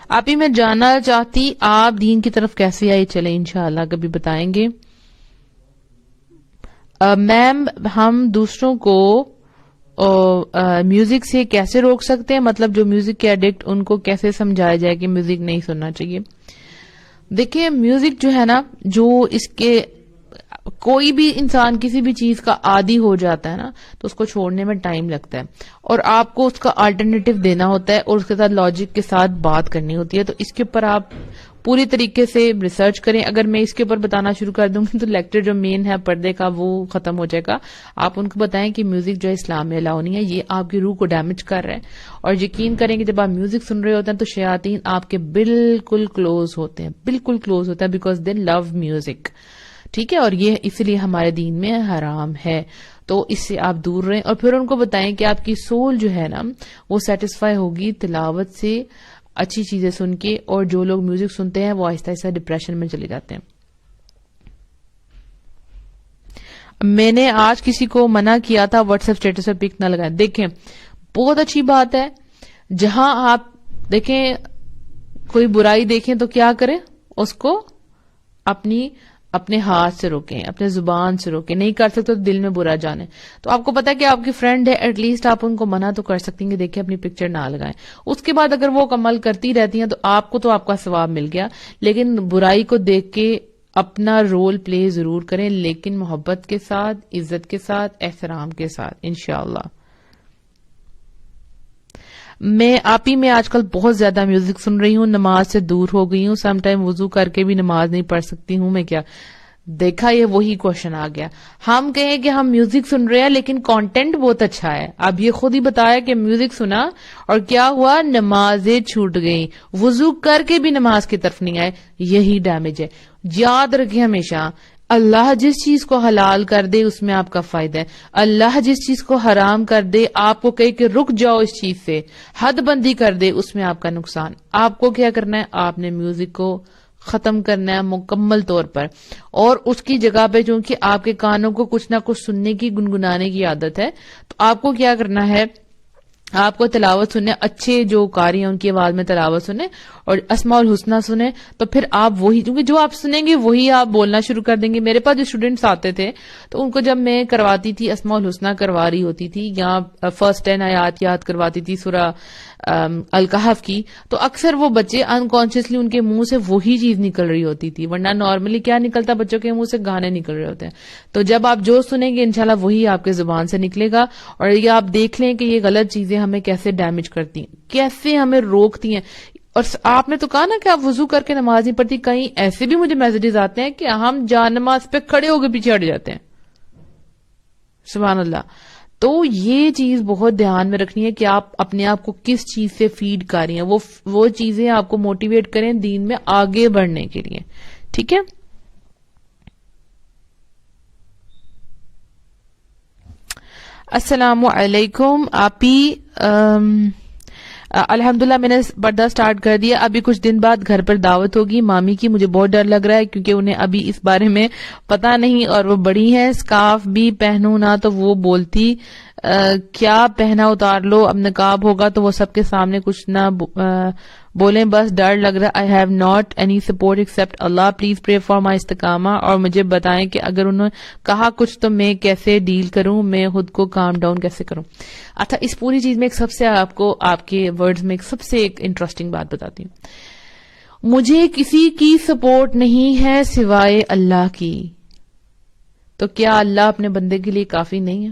آپ ہی میں جاننا چاہتی آپ دین کی طرف کیسے آئی، چلیں انشاءاللہ کبھی بتائیں گے. میم ہم دوسروں کو میوزک سے کیسے روک سکتے ہیں، مطلب جو میوزک کے ایڈکٹ ان کو کیسے سمجھایا جائے کہ میوزک نہیں سننا چاہیے. دیکھیں میوزک جو ہے نا، جو اس کے کوئی بھی انسان کسی بھی چیز کا عادی ہو جاتا ہے نا تو اس کو چھوڑنے میں ٹائم لگتا ہے، اور آپ کو اس کا آلٹرنیٹو دینا ہوتا ہے اور اس کے ساتھ لاجک کے ساتھ بات کرنی ہوتی ہے. تو اس کے اوپر آپ پوری طریقے سے ریسرچ کریں. اگر میں اس کے اوپر بتانا شروع کر دوں گی تو لیکچر جو مین ہے پردے کا وہ ختم ہو جائے گا. آپ ان کو بتائیں کہ میوزک جو ہے اسلام میں الاؤ نہیں ہے، یہ آپ کی روح کو ڈیمیج کر رہا ہے. اور یقین کریں کہ جب آپ میوزک سن رہے ہوتے ہیں تو شیاطین آپ کے بالکل کلوز ہوتے ہیں، بالکل کلوز ہوتا ہے، بیکاز دے لو میوزک. ٹھیک ہے، اور یہ اس لیے ہمارے دین میں حرام ہے. تو اس سے آپ دور رہیں، اور پھر ان کو بتائیں کہ آپ کی سول جو ہے نا وہ سیٹسفائی ہوگی تلاوت سے، اچھی چیزیں سن کے. اور جو لوگ میوزک سنتے ہیں وہ آہستہ آہستہ ڈپریشن میں چلے جاتے ہیں. میں نے آج کسی کو منع کیا تھا واٹس ایپ اسٹیٹس پہ پک نہ لگائیں. دیکھیں بہت اچھی بات ہے، جہاں آپ دیکھیں کوئی برائی دیکھیں تو کیا کریں، اس کو اپنے ہاتھ سے روکیں، اپنے زبان سے روکیں. نہیں کر سکتے تو دل میں برا جانے. تو آپ کو پتا ہے کہ آپ کی فرینڈ ہے، ایٹ لیسٹ آپ ان کو منع تو کر سکتی ہیں کہ دیکھیں اپنی پکچر نہ لگائیں. اس کے بعد اگر وہ عمل کرتی رہتی ہیں تو آپ کا ثواب مل گیا. لیکن برائی کو دیکھ کے اپنا رول پلے ضرور کریں، لیکن محبت کے ساتھ، عزت کے ساتھ، احترام کے ساتھ انشاءاللہ. میں آپ ہی میں آج کل بہت زیادہ میوزک سن رہی ہوں، نماز سے دور ہو گئی ہوں. سم ٹائم وضو کر کے بھی نماز نہیں پڑھ سکتی ہوں. میں کیا دیکھا، یہ وہی کوشچن آ گیا. ہم کہیں کہ ہم میوزک سن رہے ہیں لیکن کانٹینٹ بہت اچھا ہے. اب یہ خود ہی بتایا کہ میوزک سنا اور کیا ہوا، نمازیں چھوٹ گئی، وضو کر کے بھی نماز کی طرف نہیں آئے. یہی ڈیمیج ہے. یاد رکھیں ہمیشہ، اللہ جس چیز کو حلال کر دے اس میں آپ کا فائدہ ہے. اللہ جس چیز کو حرام کر دے، آپ کو کہے کہ رک جاؤ اس چیز سے، حد بندی کر دے، اس میں آپ کا نقصان. آپ کو کیا کرنا ہے، آپ نے میوزک کو ختم کرنا ہے مکمل طور پر. اور اس کی جگہ پہ چونکہ آپ کے کانوں کو کچھ نہ کچھ سننے کی، گنگنانے کی عادت ہے، تو آپ کو کیا کرنا ہے، آپ کو تلاوت سنیں، اچھے جو قاری ہیں ان کی آواز میں تلاوت سنیں اور اسماء الحسنہ سنیں. تو پھر آپ وہی، کیونکہ جو آپ سنیں گے وہی آپ بولنا شروع کر دیں گے. میرے پاس جو اسٹوڈنٹس آتے تھے تو ان کو جب میں کرواتی تھی اسماء الحسنہ کروا رہی ہوتی تھی یا فرسٹ 10 آیات یاد کرواتی تھی سورہ الکہف کی، تو اکثر وہ بچے انکانشیسلی ان کے منہ سے وہی چیز نکل رہی ہوتی تھی. ورنہ نارملی کیا نکلتا بچوں کے منہ سے، گانے نکل رہے ہوتے ہیں. تو جب آپ جو سنیں گے انشاءاللہ وہی آپ کے زبان سے نکلے گا. اور یہ آپ دیکھ لیں کہ یہ غلط چیزیں ہمیں کیسے ڈیمیج کرتی ہیں، کیسے ہمیں روکتی ہیں. اور آپ نے تو کہا نا کہ آپ وضو کر کے نماز نہیں پڑھتی. کہیں ایسے بھی مجھے میسیجز آتے ہیں کہ ہم جا نماز پہ کھڑے ہو کے پیچھے ہٹ جاتے ہیں. سبحان اللہ. تو یہ چیز بہت دھیان میں رکھنی ہے کہ آپ اپنے آپ کو کس چیز سے فیڈ کر رہی ہیں. وہ چیزیں آپ کو موٹیویٹ کریں دین میں آگے بڑھنے کے لیے. ٹھیک ہے. السلام علیکم. آپی الحمدللہ میں نے پردہ سٹارٹ کر دیا. ابھی کچھ دن بعد گھر پر دعوت ہوگی مامی کی. مجھے بہت ڈر لگ رہا ہے کیونکہ انہیں ابھی اس بارے میں پتا نہیں اور وہ بڑی ہیں. سکارف بھی پہنوں نہ تو وہ بولتی کیا پہنا اتار لو، اب نقاب ہوگا تو وہ سب کے سامنے کچھ نہ بولیں، بس ڈر لگ رہا. I have not any support except Allah. Please pray for my استقامہ. اور مجھے بتائیں کہ اگر انہوں نے کہا کچھ تو میں کیسے ڈیل کروں، میں خود کو کام ڈاؤن کیسے کروں. اچھا، اس پوری چیز میں ایک سب سے آپ کو آپ کے ورڈز میں ایک سب سے ایک انٹرسٹنگ بات بتاتی ہوں. مجھے کسی کی سپورٹ نہیں ہے سوائے اللہ کی. تو کیا اللہ اپنے بندے کے لیے کافی نہیں ہے؟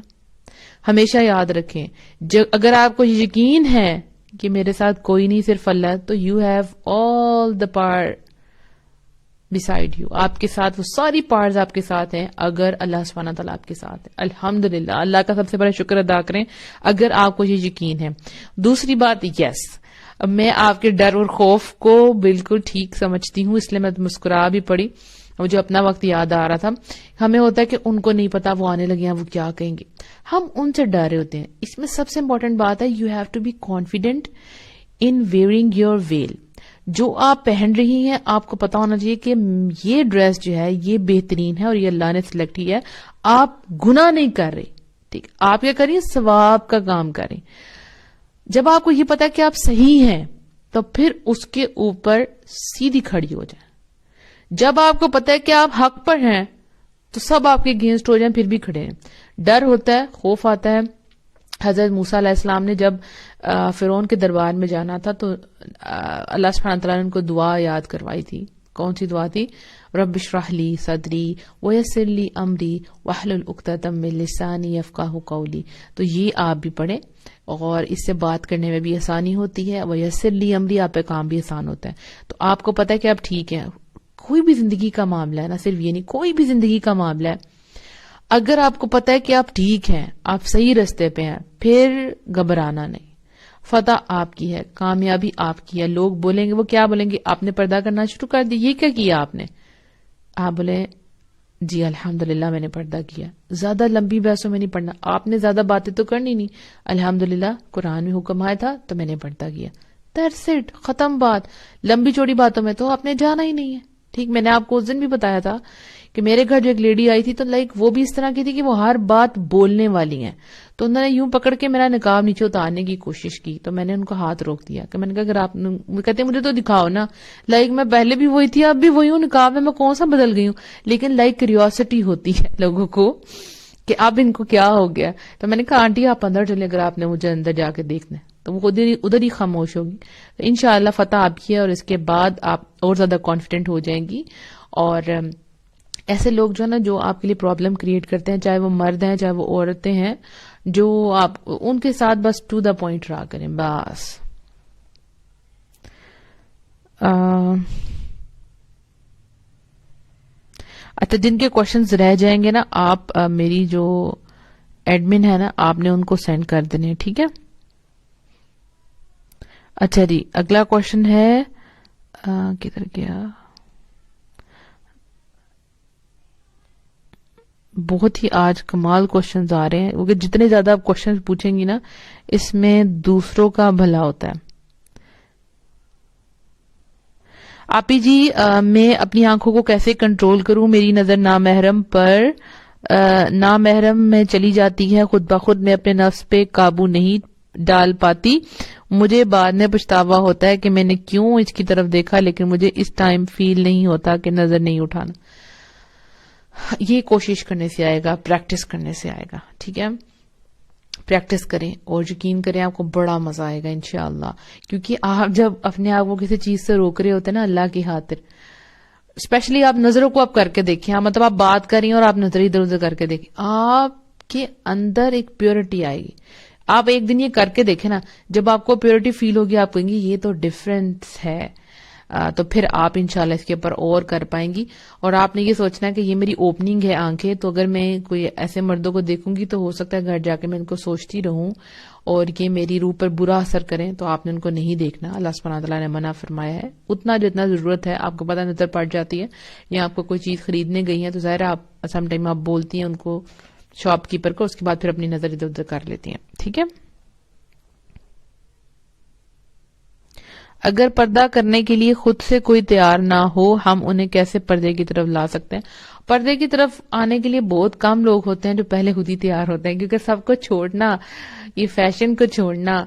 ہمیشہ یاد رکھیں، اگر آپ کو یقین ہے کہ میرے ساتھ کوئی نہیں صرف اللہ، تو یو ہیو آل دا پار beside you. آپ کے ساتھ وہ ساری پارز آپ کے ساتھ ہیں اگر اللہ سبحانہ تعالیٰ آپ کے ساتھ ہے. الحمدللہ، اللہ کا سب سے بڑا شکر ادا کریں اگر آپ کو یہ یقین ہے. دوسری بات، یس میں آپ کے ڈر اور خوف کو بالکل ٹھیک سمجھتی ہوں، اس لیے میں مسکرا بھی پڑی. مجھے اپنا وقت یاد آ رہا تھا. ہمیں ہوتا ہے کہ ان کو نہیں پتا، وہ آنے لگے ہیں، وہ کیا کہیں گے، ہم ان سے ڈر رہے ہوتے ہیں. اس میں سب سے امپورٹنٹ بات ہے، you have to be confident in wearing your veil. جو آپ پہن رہی ہیں آپ کو پتا ہونا چاہیے کہ یہ ڈریس جو ہے یہ بہترین ہے اور یہ اللہ نے سلیکٹ کی ہے. آپ گناہ نہیں کر رہے، ٹھیک، آپ کیا کریے، ثواب کا کام کریں. جب آپ کو یہ پتا کہ آپ صحیح ہیں تو پھر اس کے اوپر سیدھی کھڑی ہو جائیں. جب آپ کو پتا ہے کہ آپ حق پر ہیں تو سب آپ کے اگینسٹ ہو جائیں پھر بھی کھڑے ہیں. ڈر ہوتا ہے, خوف آتا ہے. حضرت موسیٰ علیہ السلام نے جب فرعون کے دربار میں جانا تھا تو اللہ سبحانہ تعالیٰ نے ان کو دعا یاد کروائی تھی. کون سی دعا تھی؟ رب اشرح لی صدری ویسر لی امری واحلل عقدۃ من لسانی یفقہوا قولی. تو یہ آپ بھی پڑھیں اور اس سے بات کرنے میں بھی آسانی ہوتی ہے. ویسر لی امری, آپ پہ کام بھی آسان ہوتا ہے. تو آپ کو پتا ہے کہ آپ ٹھیک ہیں. کوئی بھی زندگی کا معاملہ ہے, نہ صرف یہ نہیں, کوئی بھی زندگی کا معاملہ ہے, اگر آپ کو پتا ہے کہ آپ ٹھیک ہیں, آپ صحیح رستے پہ ہیں, پھر گھبرانا نہیں. فتح آپ کی ہے, کامیابی آپ کی ہے. لوگ بولیں گے, وہ کیا بولیں گے؟ آپ نے پردہ کرنا شروع کر دیا, یہ کیا کیا آپ نے؟ آپ بولے جی الحمدللہ میں نے پردہ کیا. زیادہ لمبی بحثوں میں نہیں پڑھنا, آپ نے زیادہ باتیں تو کرنی نہیں. الحمدللہ قرآن میں حکم آیا تھا تو میں نے پردہ کیا. دیٹس اٹ, ختم بات. لمبی چوڑی باتوں میں تو آپ نے جانا ہی نہیں ہے. ٹھیک, میں نے آپ کو اس دن بھی بتایا تھا کہ میرے گھر جو ایک لیڈی آئی تھی تو وہ بھی اس طرح کی تھی کہ وہ ہر بات بولنے والی ہیں. تو انہوں نے یوں پکڑ کے میرا نقاب نیچے اتارنے کی کوشش کی تو میں نے ان کو ہاتھ روک دیا کہ میں نے کہا اگر آپ کہتے ہیں مجھے تو دکھاؤ نا, میں پہلے بھی وہی تھی اب بھی وہی ہوں, نقاب میں کون سا بدل گئی ہوں. لیکن کریوسٹی ہوتی ہے لوگوں کو کہ اب ان کو کیا ہو گیا. تو میں نے کہا آنٹی آپ اندر چلیں, اگر آپ نے مجھے اندر جا کے دیکھنا ہے تو وہ ادھر ہی خاموش ہوگی. انشاءاللہ فتح آپ کی ہے اور اس کے بعد آپ اور زیادہ کانفیڈنٹ ہو جائیں گی. اور ایسے لوگ جو ہے نا جو آپ کے لیے پرابلم کریٹ کرتے ہیں, چاہے وہ مرد ہیں چاہے وہ عورتیں ہیں, جو آپ ان کے ساتھ بس ٹو دا پوائنٹ رہا کریں بس. اچھا, جن کے کوشچنز رہ جائیں گے نا, آپ میری جو ایڈمن ہے نا, آپ نے ان کو سینڈ کر دینے, ٹھیک ہے. اچھا جی, اگلا کوشچن ہے, کدھر گیا؟ بہت ہی آج کمال کوشچنز آ رہے ہیں, کیونکہ جتنے زیادہ آپ کوشچنز پوچھیں گی نا اس میں دوسروں کا بھلا ہوتا ہے. آپی جی, میں اپنی آنکھوں کو کیسے کنٹرول کروں؟ میری نظر نامحرم میں چلی جاتی ہے, خود بخود میں اپنے نفس پہ قابو نہیں ڈال پاتی. مجھے بعد میں پچھتاوا ہوتا ہے کہ میں نے کیوں اس کی طرف دیکھا, لیکن مجھے اس ٹائم فیل نہیں ہوتا کہ نظر نہیں اٹھانا. یہ کوشش کرنے سے آئے گا, پریکٹس کرنے سے آئے گا, ٹھیک ہے. پریکٹس کریں اور یقین کریں آپ کو بڑا مزہ آئے گا انشاءاللہ. کیونکہ آپ جب اپنے آپ کو کسی چیز سے روک رہے ہوتے ہیں نا اللہ کی خاطر, اسپیشلی آپ نظروں کو آپ کر کے دیکھیں, مطلب آپ بات کریں اور آپ نظر ادھر ادھر کر کے دیکھیں, آپ کے اندر ایک پیورٹی آئے گی. آپ ایک دن یہ کر کے دیکھیں نا, جب آپ کو پیورٹی فیل ہوگی آپ کہیں گی یہ تو ڈفرینس ہے, تو پھر آپ انشاءاللہ اس کے اوپر اور کر پائیں گی. اور آپ نے یہ سوچنا ہے کہ یہ میری اوپننگ ہے آنکھیں, تو اگر میں کوئی ایسے مردوں کو دیکھوں گی تو ہو سکتا ہے گھر جا کے میں ان کو سوچتی رہوں اور یہ میری روح پر برا اثر کریں, تو آپ نے ان کو نہیں دیکھنا. اللہ سبحانہ تعالیٰ نے منع فرمایا ہے. اتنا جتنا ضرورت ہے, آپ کو پتہ نظر پڑ جاتی ہے یا آپ کو کوئی چیز خریدنے گئی ہے تو ظاہر ہے آپ سم ٹائم آپ بولتی ہیں ان کو شاپ کیپر کو, اس کے بعد پھر اپنی نظر ادھر ادھر کر لیتی ہیں, ٹھیک ہے. اگر پردہ کرنے کے لیے خود سے کوئی تیار نہ ہو, ہم انہیں کیسے پردے کی طرف لا سکتے ہیں؟ پردے کی طرف آنے کے لیے بہت کم لوگ ہوتے ہیں جو پہلے خود ہی تیار ہوتے ہیں, کیونکہ سب کو چھوڑنا, یہ فیشن کو چھوڑنا,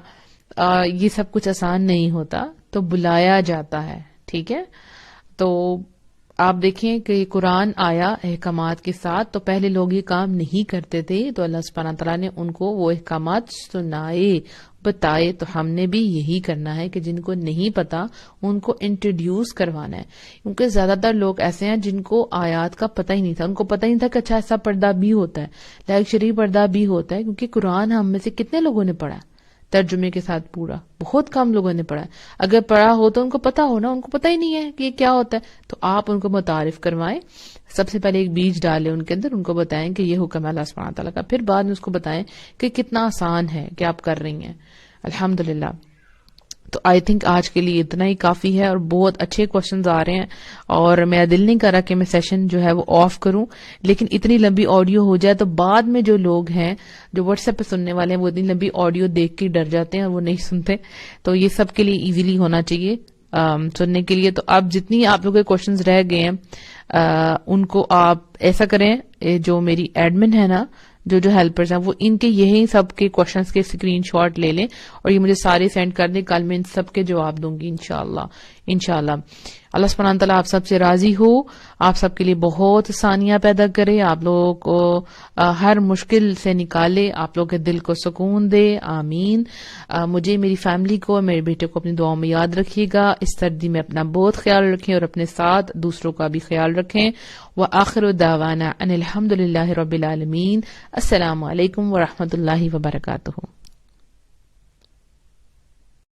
یہ سب کچھ آسان نہیں ہوتا, تو بلایا جاتا ہے, ٹھیک ہے. تو آپ دیکھیں کہ قرآن آیا احکامات کے ساتھ, تو پہلے لوگ یہ کام نہیں کرتے تھے, تو اللہ سبحانہ تعالیٰ نے ان کو وہ احکامات سنائے, بتائے. تو ہم نے بھی یہی کرنا ہے کہ جن کو نہیں پتا ان کو انٹروڈیوس کروانا ہے, کیونکہ زیادہ تر لوگ ایسے ہیں جن کو آیات کا پتہ ہی نہیں تھا. ان کو پتہ ہی نہیں تھا کہ اچھا ایسا پردہ بھی ہوتا ہے, شرعی پردہ بھی ہوتا ہے, کیونکہ قرآن ہم میں سے کتنے لوگوں نے پڑھا ترجمے کے ساتھ پورا, بہت کم لوگوں نے پڑھا. اگر پڑھا ہو تو ان کو پتا ہو نا, ان کو پتا ہی نہیں ہے کہ یہ کیا ہوتا ہے. تو آپ ان کو متعارف کروائیں, سب سے پہلے ایک بیج ڈالیں ان کے اندر, ان کو بتائیں کہ یہ حکم ہے اللہ سبحانہ تعالیٰ کا, پھر بعد میں اس کو بتائیں کہ کتنا آسان ہے کہ آپ کر رہی ہیں الحمدللہ. تو آئی تھنک آج کے لیے اتنا ہی کافی ہے, اور بہت اچھے کوشچنز آ رہے ہیں, اور میرا دل نہیں کر رہا کہ میں سیشن جو ہے وہ آف کروں, لیکن اتنی لمبی آڈیو ہو جائے تو بعد میں جو لوگ ہیں جو واٹس ایپ پہ سننے والے ہیں وہ اتنی لمبی آڈیو دیکھ کے ڈر جاتے ہیں اور وہ نہیں سنتے. تو یہ سب کے لیے ایزیلی ہونا چاہیے سننے کے لیے. تو اب جتنی آپ لوگوں کے کوشچنز رہ گئے ہیں ان کو آپ ایسا کریں, جو میری ایڈمن ہے نا جو ہیلپرز ہیں وہ ان کے یہی سب کے کوشچنس کے اسکرین شاٹ لے لیں اور یہ مجھے سارے سینڈ کر دیں. کل میں ان سب کے جواب دوں گی انشاءاللہ. اللہ سبحانہ وتعالیٰ آپ سب سے راضی ہو, آپ سب کے لیے بہت آسانیاں پیدا کرے, آپ لوگوں کو ہر مشکل سے نکالے, آپ لوگوں کے دل کو سکون دے. آمین. مجھے, میری فیملی کو, میرے بیٹے کو اپنی دعاؤں میں یاد رکھیے گا. اس سردی میں اپنا بہت خیال رکھیں اور اپنے ساتھ دوسروں کا بھی خیال رکھیں. وآخر دعوانا ان الحمد للہ رب العالمین. السلام علیکم ورحمۃ اللہ وبرکاتہ.